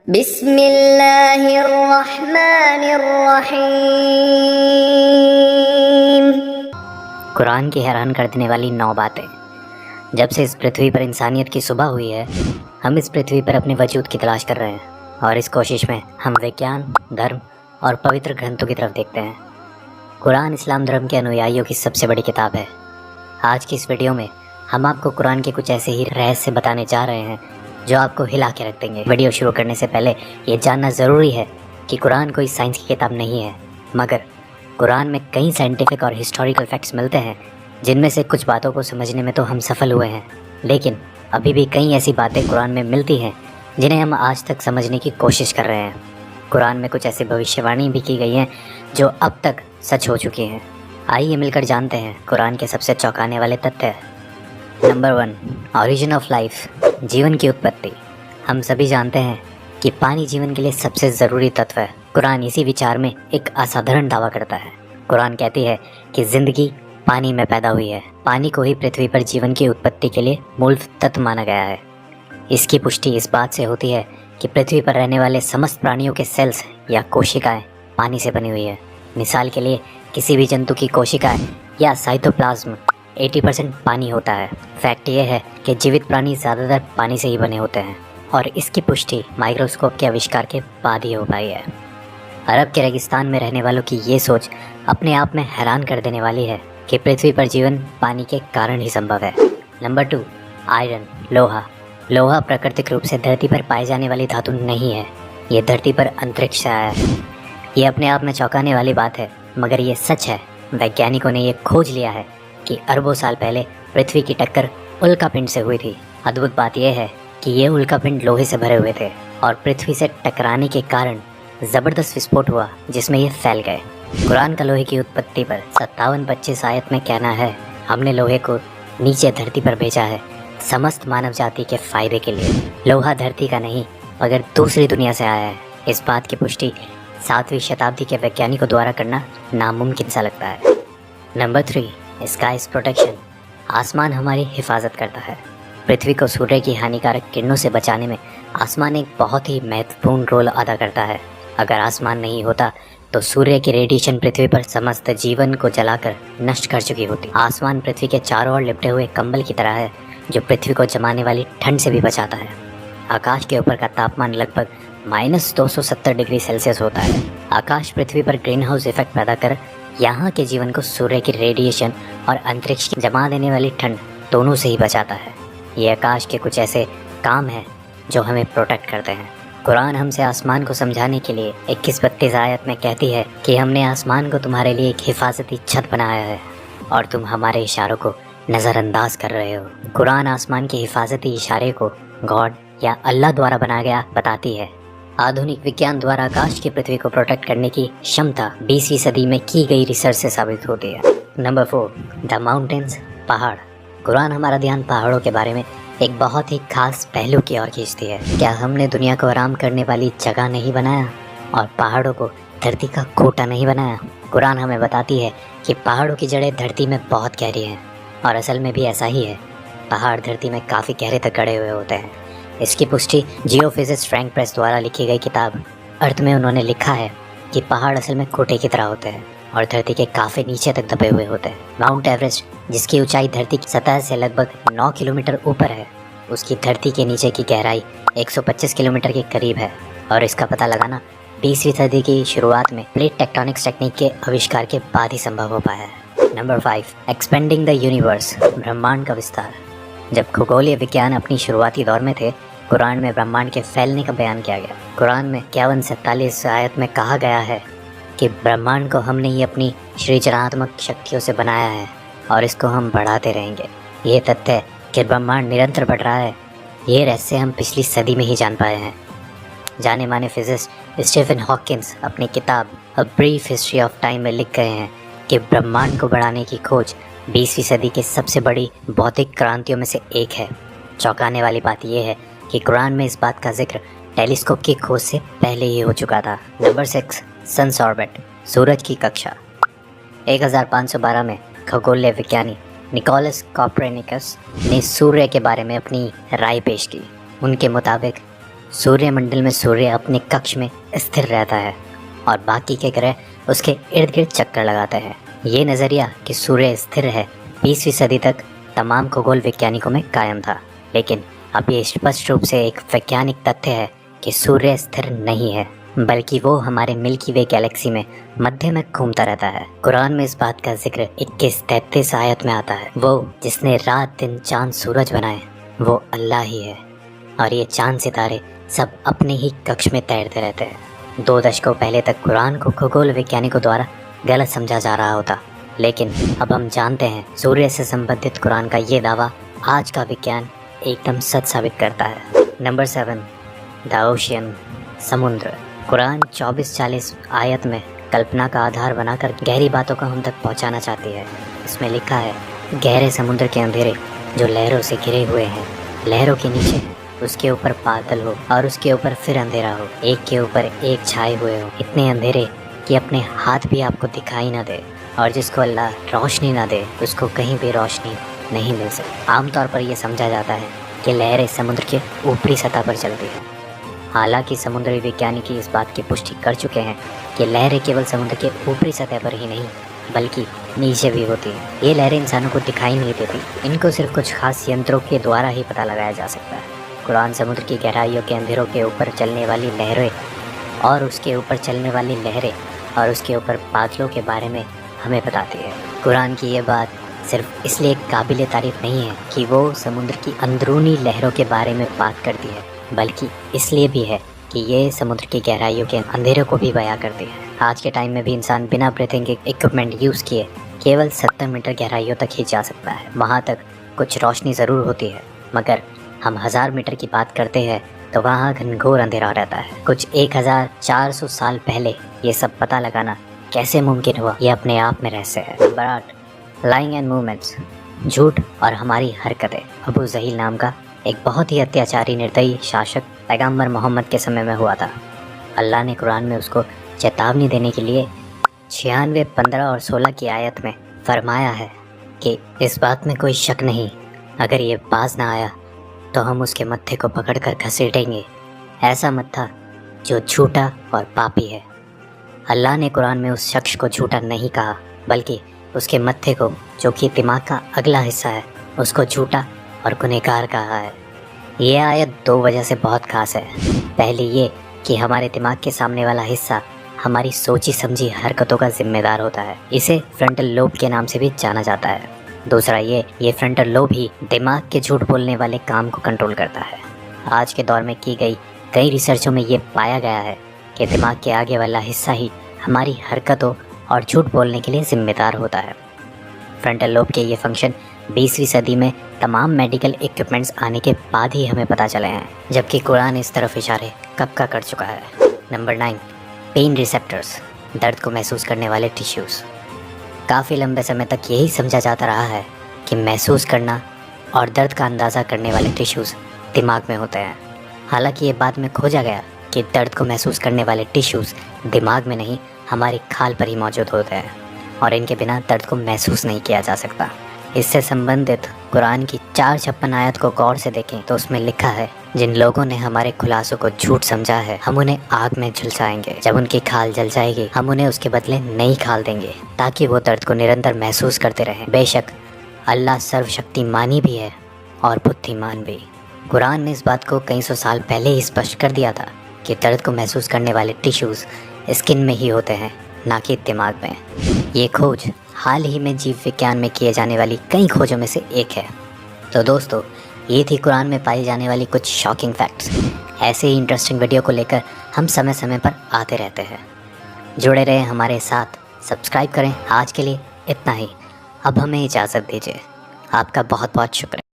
बिस्मिल्लाहिर्रहमानिर्रहीम। कुरान की हैरान कर देने वाली 9 बातें। जब से इस पृथ्वी पर इंसानियत की सुबह हुई है, हम इस पृथ्वी पर अपने वजूद की तलाश कर रहे हैं और इस कोशिश में हम विज्ञान, धर्म और पवित्र ग्रंथों की तरफ देखते हैं। कुरान इस्लाम धर्म के अनुयायियों की सबसे बड़ी किताब है। आज की इस वीडियो में हम आपको कुरान के कुछ ऐसे ही रहस्य बताने जा रहे हैं जो आपको हिला के रख देंगे। वीडियो शुरू करने से पहले ये जानना ज़रूरी है कि कुरान कोई साइंस की किताब नहीं है, मगर कुरान में कई साइंटिफिक और हिस्टोरिकल फैक्ट्स मिलते हैं जिनमें से कुछ बातों को समझने में तो हम सफल हुए हैं, लेकिन अभी भी कई ऐसी बातें कुरान में मिलती हैं जिन्हें हम आज तक समझने की कोशिश कर रहे हैं। कुरान में कुछ ऐसी भविष्यवाणी भी की गई हैं जो अब तक सच हो चुकी हैं। आइए मिलकर जानते हैं कुरान के सबसे चौंकाने वाले तथ्य। नंबर 1, ऑरिजिन ऑफ लाइफ, जीवन की उत्पत्ति। हम सभी जानते हैं कि पानी जीवन के लिए सबसे ज़रूरी तत्व है। कुरान इसी विचार में एक असाधारण दावा करता है। कुरान कहती है कि ज़िंदगी पानी में पैदा हुई है। पानी को ही पृथ्वी पर जीवन की उत्पत्ति के लिए मूल तत्व माना गया है। इसकी पुष्टि इस बात से होती है कि पृथ्वी पर रहने वाले समस्त प्राणियों के सेल्स या कोशिकाएं पानी से बनी हुई है। मिसाल के लिए किसी भी जंतु की कोशिकाएं या साइटोप्लाज्म 80% पानी होता है। फैक्ट ये है कि जीवित प्राणी ज़्यादातर पानी से ही बने होते हैं और इसकी पुष्टि माइक्रोस्कोप के आविष्कार के बाद ही हो पाई है। अरब के रेगिस्तान में रहने वालों की ये सोच अपने आप में हैरान कर देने वाली है कि पृथ्वी पर जीवन पानी के कारण ही संभव है। नंबर 2, आयरन, लोहा। लोहा प्राकृतिक रूप से धरती पर पाई जाने वाली धातु नहीं है। ये धरती पर अंतरिक्ष से आया है। ये अपने आप में चौंकाने वाली बात है, मगर ये सच है। वैज्ञानिकों ने ये खोज लिया है कि अरबों साल पहले पृथ्वी की टक्कर उल्कापिंड से हुई थी। अद्भुत बात यह है कि ये उल्कापिंड लोहे से भरे हुए थे और पृथ्वी से टकराने के कारण ज़बरदस्त विस्फोट हुआ जिसमें ये फैल गए। कुरान का लोहे की उत्पत्ति पर 57-25 आयत में कहना है, हमने लोहे को नीचे धरती पर भेजा है समस्त मानव जाति के फ़ायदे के लिए। लोहा धरती का नहीं मगर दूसरी दुनिया से आया है। इस बात की पुष्टि 7वीं शताब्दी के वैज्ञानिकों द्वारा करना नामुमकिन सा लगता है। Number 3, skies protection. आसमान हमारी हिफाजत करता है। पृथ्वी को सूर्य की हानिकारक किरणों से बचाने में आसमान एक बहुत ही महत्वपूर्ण रोल अदा करता है। अगर आसमान नहीं होता तो सूर्य की रेडिएशन पृथ्वी पर समस्त जीवन को जलाकर नष्ट कर चुकी होती। आसमान पृथ्वी के चारों ओर लिपटे हुए कंबल की तरह है जो पृथ्वी को जमाने वाली ठंड से भी बचाता है। आकाश के ऊपर का तापमान लगभग -270 डिग्री सेल्सियस होता है। आकाश पृथ्वी पर ग्रीन हाउस इफेक्ट पैदा कर यहाँ के जीवन को सूर्य की रेडिएशन और अंतरिक्ष की जमा देने वाली ठंड दोनों से ही बचाता है। ये आकाश के कुछ ऐसे काम हैं जो हमें प्रोटेक्ट करते हैं। कुरान हमसे आसमान को समझाने के लिए 21-32 आयत में कहती है कि हमने आसमान को तुम्हारे लिए एक हिफाजती छत बनाया है और तुम हमारे इशारों को नज़रअंदाज कर रहे हो। कुरान आसमान के हिफाजती इशारे को गॉड या अल्लाह द्वारा बनाया गया बताती है। आधुनिक विज्ञान द्वारा आकाश की पृथ्वी को प्रोटेक्ट करने की क्षमता 20वीं सदी में की गई रिसर्च से साबित होती है। नंबर 4, द माउंटेन्स, पहाड़। कुरान हमारा ध्यान पहाड़ों के बारे में एक बहुत ही खास पहलू की ओर खींचती है। क्या हमने दुनिया को आराम करने वाली जगह नहीं बनाया और पहाड़ों को धरती का खोटा नहीं बनाया? कुरान हमें बताती है कि पहाड़ों की जड़ें धरती में बहुत गहरी हैं और असल में भी ऐसा ही है। पहाड़ धरती में काफ़ी गहरे तक गड़े हुए होते हैं। इसकी पुष्टि जियोफिजिस्ट फ्रैंक प्रेस द्वारा लिखी गई किताब अर्थ में उन्होंने लिखा है कि पहाड़ असल में खोटे की तरह होते हैं और धरती के काफ़ी नीचे तक दबे हुए होते हैं। माउंट एवरेस्ट, जिसकी ऊंचाई धरती की सतह से लगभग 9 किलोमीटर ऊपर है, उसकी धरती के नीचे की गहराई 125 किलोमीटर के करीब है और इसका पता लगाना 20वीं सदी की शुरुआत में प्लेट टेक्टोनिक्स टेक्निक के आविष्कार के बाद ही संभव हो पाया है। नंबर 5, एक्सपेंडिंग द यूनिवर्स, ब्रह्मांड का विस्तार। जब खगोलीय विज्ञान अपनी शुरुआती दौर में थे, कुरान में ब्रह्मांड के फैलने का बयान किया गया। कुरान में 51-47 आयत में कहा गया है कि ब्रह्मांड को हमने ही अपनी सृजनात्मक शक्तियों से बनाया है और इसको हम बढ़ाते रहेंगे। ये तथ्य कि ब्रह्मांड निरंतर बढ़ रहा है, ये रहस्य हम पिछली सदी में ही जान पाए हैं। जाने माने फिजिस्ट स्टीफन हॉकिंस अपनी किताब a brief history of time में लिख गए हैं कि ब्रह्मांड को बढ़ाने की खोज 20वीं सदी की सबसे बड़ी भौतिक क्रांतियों में से एक है। चौंकाने वाली बात यह है कि कुरान में इस बात का जिक्र टेलीस्कोप की खोज से पहले ही हो चुका था। नंबर 6, सन्स ऑर्बिट, सूरज की कक्षा। 1512 में खगोलीय विज्ञानी निकोलस कॉपरनिकस ने सूर्य के बारे में अपनी राय पेश की। उनके मुताबिक सूर्यमंडल में सूर्य अपने कक्ष में स्थिर रहता है और बाकी के ग्रह उसके इर्द गिर्द चक्कर लगाते हैं। ये नज़रिया कि सूर्य स्थिर है 20वीं सदी तक तमाम खगोल वैज्ञानिकों में कायम था, लेकिन अब ये स्पष्ट रूप से एक वैज्ञानिक तथ्य है कि सूर्य स्थिर नहीं है, बल्कि वो हमारे मिल्की वे गैलेक्सी में मध्य में घूमता रहता है। कुरान में इस बात का जिक्र 21-33 आयत में आता है। वो जिसने रात दिन चांद सूरज बनाए वो अल्लाह ही है, और ये चांद सितारे सब अपने ही कक्ष में तैरते रहते हैं। 2 दशकों पहले तक कुरान को खगोल वैज्ञानिकों द्वारा गलत समझा जा रहा होता, लेकिन अब हम जानते हैं सूर्य से संबंधित कुरान का ये दावा आज का विज्ञान एकदम सच साबित करता है। नंबर 7, द ओशियन, समुद्र। कुरान 24-40 आयत में कल्पना का आधार बनाकर गहरी बातों को हम तक पहुंचाना चाहती है। इसमें लिखा है, गहरे समुद्र के अंधेरे जो लहरों से घिरे हुए हैं, लहरों के नीचे उसके ऊपर बादल हो और उसके ऊपर फिर अंधेरा हो, एक के ऊपर एक छाए हुए हो, इतने अंधेरे कि अपने हाथ भी आपको दिखाई ना दे, और जिसको अल्लाह रोशनी ना दे उसको कहीं भी रोशनी नहीं मिल सकती। आमतौर पर यह समझा जाता है कि लहरें समुद्र के ऊपरी सतह पर चलती हैं। हालांकि समुद्री वैज्ञानिक इस बात की पुष्टि कर चुके हैं कि लहरें केवल समुद्र के ऊपरी सतह पर ही नहीं बल्कि नीचे भी होती हैं। ये लहरें इंसानों को दिखाई नहीं देती, इनको सिर्फ कुछ खास यंत्रों के द्वारा ही पता लगाया जा सकता है। कुरान समुद्र की गहराइयों के अंधेरों के ऊपर चलने वाली लहरें और उसके ऊपर चलने वाली लहरें और उसके ऊपर बादलों के बारे में हमें बताती है। कुरान की ये बात सिर्फ इसलिए काबिल तारीफ नहीं है कि वो समुद्र की अंदरूनी लहरों के बारे में बात करती है, बल्कि इसलिए भी है कि ये समुद्र की गहराइयों के अंधेरों को भी बयां करती है। आज के टाइम में भी इंसान बिना ब्रीथिंग इक्विपमेंट यूज़ किए केवल 70 मीटर गहराइयों तक ही जा सकता है। वहाँ तक कुछ रोशनी ज़रूर होती है, मगर हम 1000 मीटर की बात करते हैं तो वहाँ घनघोर अंधेरा रहता है। कुछ 1400 साल पहले ये सब पता लगाना कैसे मुमकिन हुआ, ये अपने आप में रहस्य है। नंबर 8, लाइंग एंड मूवमेंट्स, झूठ और हमारी हरकतें। अबू जहील नाम का एक बहुत ही अत्याचारी निर्दयी शासक पैगंबर मोहम्मद के समय में हुआ था। अल्लाह ने कुरान में उसको चेतावनी देने के लिए 96, 15 और 16 की आयत में फरमाया है कि इस बात में कोई शक नहीं, अगर ये बाज ना आया तो हम उसके मत्थे को पकड़कर घसीटेंगे, ऐसा मत्था जो झूठा और पापी है। अल्लाह ने कुरान में उस शख्स को झूठा नहीं कहा, बल्कि उसके मत्थे को, जो कि दिमाग का अगला हिस्सा है, उसको झूठा और गुनहगार कहा है। ये आयत 2 वजह से बहुत खास है। पहली ये कि हमारे दिमाग के सामने वाला हिस्सा हमारी सोची समझी हरकतों का जिम्मेदार होता है। इसे फ्रंटल लोब के नाम से भी जाना जाता है। दूसरा ये फ्रंटल लोब ही दिमाग के झूठ बोलने वाले काम को कंट्रोल करता है। आज के दौर में की गई कई रिसर्चों में ये पाया गया है कि दिमाग के आगे वाला हिस्सा ही हमारी हरकतों और झूठ बोलने के लिए जिम्मेदार होता है। फ्रंटल लोब के ये फंक्शन 20वीं सदी में तमाम मेडिकल इक्विपमेंट्स आने के बाद ही हमें पता चले हैं, जबकि कुरान इस तरफ इशारे कब का कर चुका है। नंबर 9, पेन रिसेप्टर्स, दर्द को महसूस करने वाले टिश्यूज़। काफ़ी लंबे समय तक यही समझा जाता रहा है कि महसूस करना और दर्द का अंदाज़ा करने वाले टिश्यूज़ दिमाग में होते हैं। हालांकि ये बाद में खोजा गया कि दर्द को महसूस करने वाले टिश्यूज़ दिमाग में नहीं, हमारी खाल पर ही मौजूद होते हैं, और इनके बिना दर्द को महसूस नहीं किया जा सकता। इससे संबंधित कुरान की 456 आयत को गौर से देखें तो उसमें लिखा है, जिन लोगों ने हमारे खुलासों को झूठ समझा है, हम उन्हें आग में झुलसाएंगे। जब उनकी खाल जल जाएगी, हम उन्हें उसके बदले नई खाल देंगे, ताकि वो दर्द को निरंतर महसूस करते रहें। बेशक अल्लाह सर्वशक्तिमानी भी है और बुद्धिमान भी। कुरान ने इस बात को कई सौ साल पहले ही स्पष्ट कर दिया था कि दर्द को महसूस करने वाले टिश्यूज़ स्किन में ही होते हैं, ना कि दिमाग में। ये खोज हाल ही में जीव विज्ञान में किए जाने वाली कई खोजों में से एक है। तो दोस्तों, ये थी कुरान में पाई जाने वाली कुछ शॉकिंग फैक्ट्स। ऐसे ही इंटरेस्टिंग वीडियो को लेकर हम समय समय पर आते रहते हैं। जुड़े रहें हमारे साथ, सब्सक्राइब करें। आज के लिए इतना ही, अब हमें इजाज़त दीजिए। आपका बहुत बहुत शुक्रिया।